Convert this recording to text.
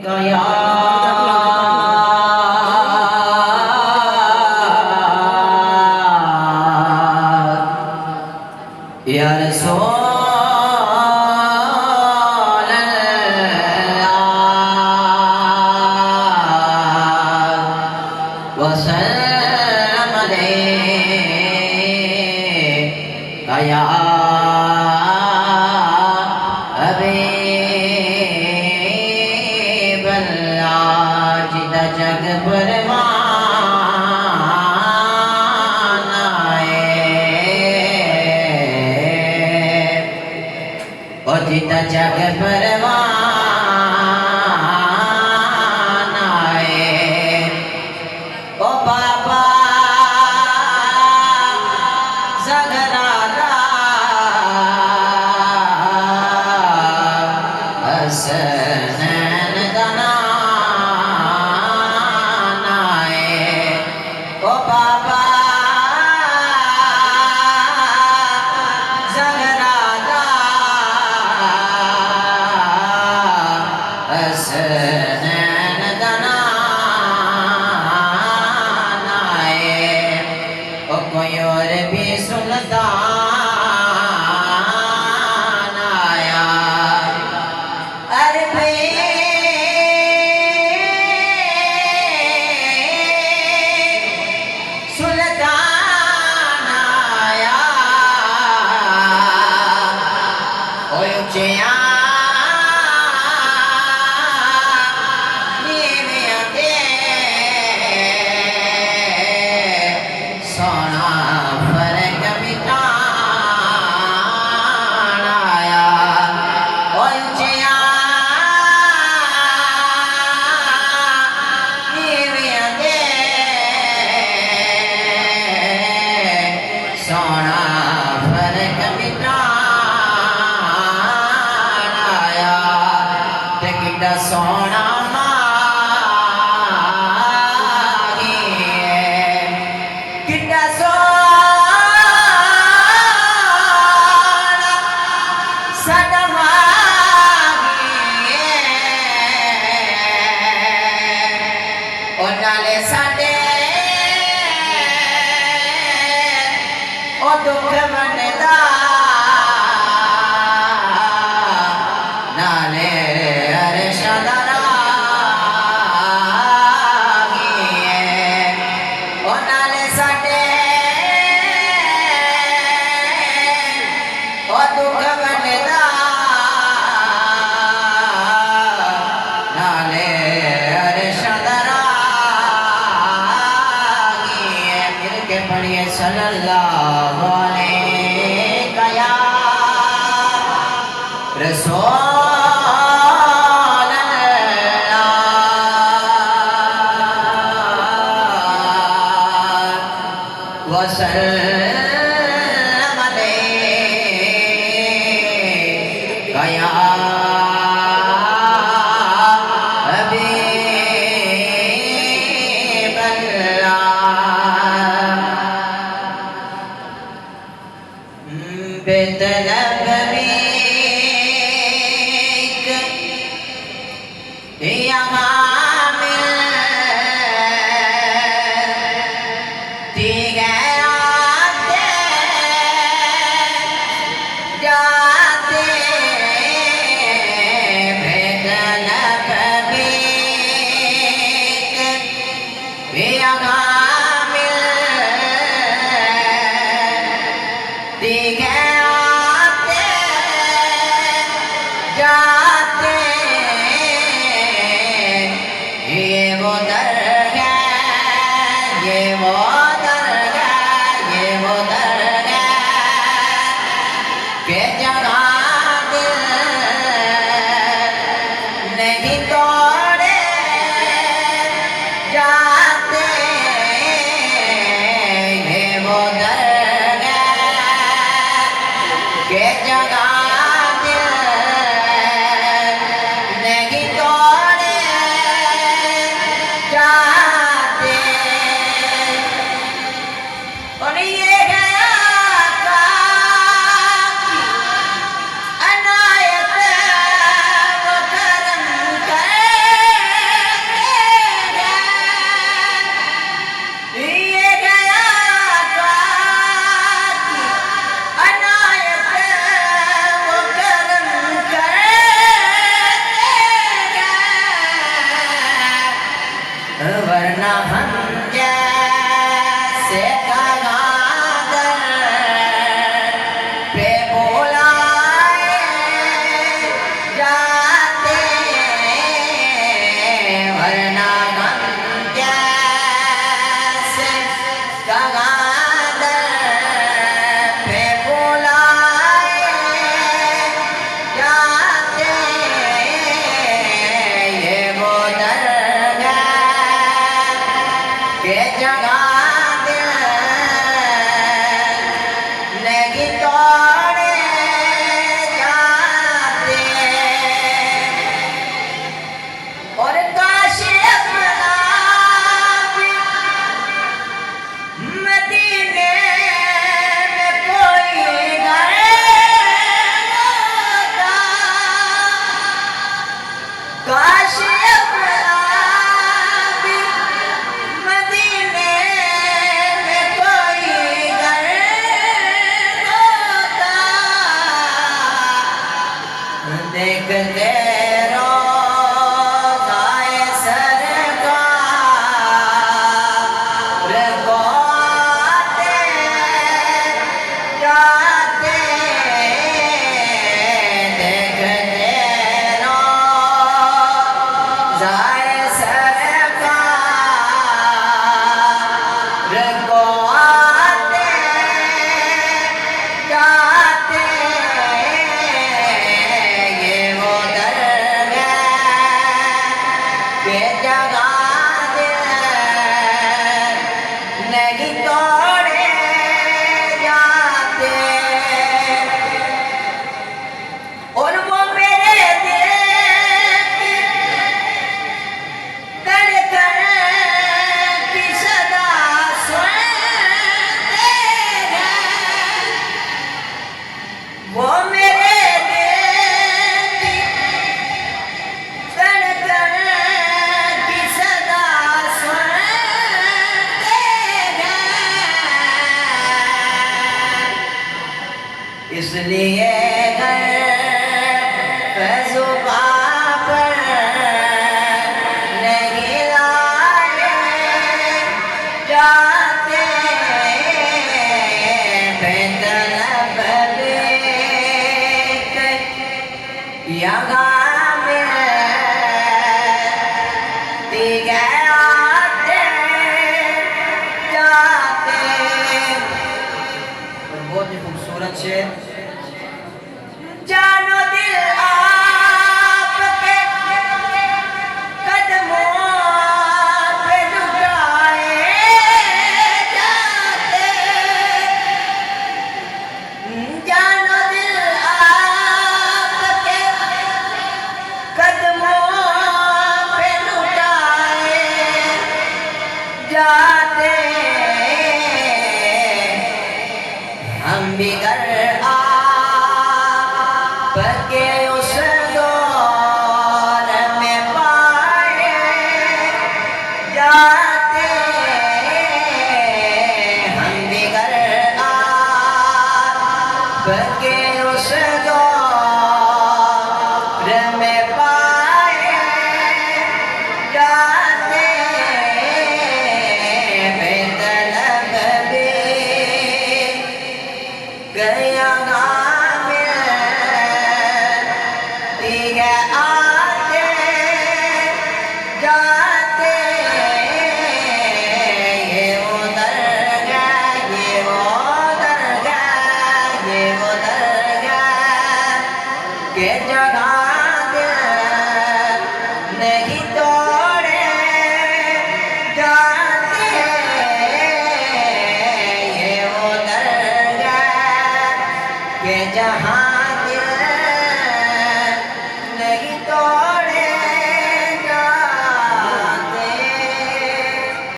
गया या रसूल अल्लाह वसल्लम अलैका या हबीब अल्लाह जिदा जग फरमान आए ओ जिदा जग फरमान आए ओ बाबा ज़गरादा हसनैन दा नाम आए ओ बाबा ज़गरादा हसनैन दा नाम आए ओ कोई और भी सुल्तान आया अरे सुल्तान आया ओ ऊंचिया नीवियां ते सोना फर्क मिटान आया ओ ऊंचिया नीवियां ते सोना फर्क मिटान आया ते किड्डा सोना माही किड्डा सोना साडा माही ओ नाले साडे ओ दुख मनदा नाले अरशद रागी ओ नाले साडे ओ दुख मनदा नाले अरशद रागी मिल के पढ़िए सल्लल्लाहु अलैका या रसूल अल्लाह वसल्लम अलैका या हबीब अल्लाह बेतलब बीक यहाँ मिल तीगे आते जाते बेतलब बीक यहाँ मिल तीगे जाते वरना हम जैसे कगागर पे बुलाए जाते, वरना हम जैसे कगागर पे बुलाए जाते, ये वो दरगाह के जगह दिल नहीं तोड़े जाते, और काश अपना भी मदीने में कोई घर होता, काश अपना भी मदीने में कोई घर होता, देखते रोज़ाए सरकार को आते जाते, देखते रोज़ाए सरकार को आते जाते, ये वो दरगाह के जगह दिल नहीं तोड़े जाते, और वो मेरे दिल की धड़कन की सदा सुनते हैं, वो मेरे दिल की धड़कन की सदा सुनते हैं, इसलिए फैज़ुबा पर नहीं लाए जाते, बेतलब यहाँ मिलती है आते जाते, और बहुत ही खूबसूरत शेर, जानो दिल आपके कदमों पे झुकाए जाते, जानो दिल आपके कदमों पे झुकाए जाते, हम भी घर आपके उस दौर में पाए जाते, हम भी घर आपके उस दौर में पाए जाते, बेतलब भी गया आते जाते, ये वो दरगाह, ये वो दरगाह, ये वो दरगाह के जगह दिल नहीं तोड़े जाते, ये वो दरगाह के जहाँ